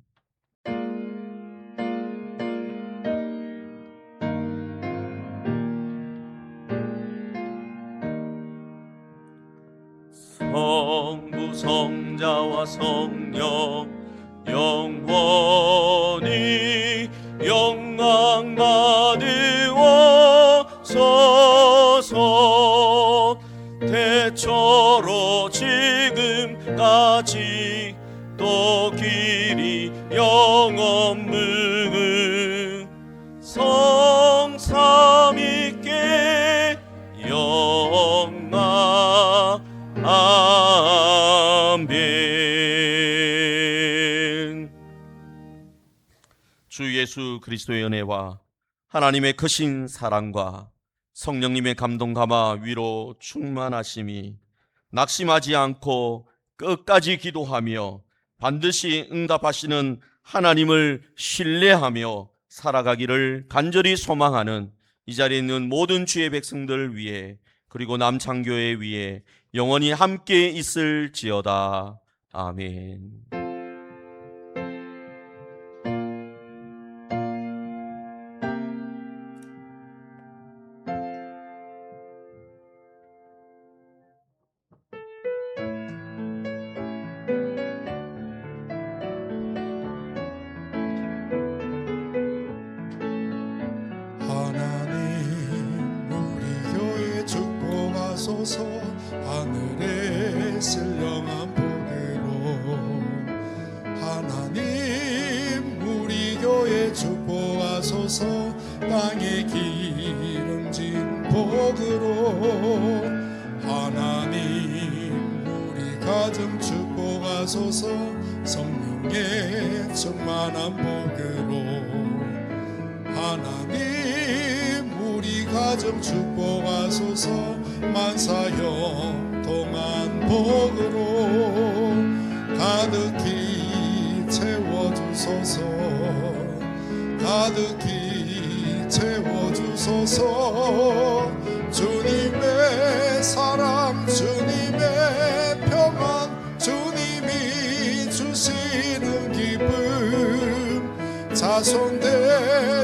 성부 성자와 성령 영원히 영광 받으옵소서. 대초로 지금까지 또 길이 영원 무궁 성삼위께 영광. 아멘. 주 예수 그리스도의 은혜와 하나님의 크신 사랑과 성령님의 감동 감화 위로 충만하심이 낙심하지 않고 끝까지 기도하며 반드시 응답하시는 하나님을 신뢰하며 살아가기를 간절히 소망하는 이 자리에 있는 모든 주의 백성들 위해 그리고 남창교회 위에 영원히 함께 있을지어다. 아멘. 하나님 우리 교회 축복하소서. 하늘에 신령한 복으로 하나님 우리 교회 축복하소서. 땅에 기름진 복으로 하나님 우리 가정 축복하소서. 성령의 충만한 복으로 하나님 우리 가정 축복하소서. 만사형 동안 복으로 가득히 채워주소서. 가득히 채워주소서. 주님의 사랑 주님의 평안 주님이 주시는 기쁨 자손들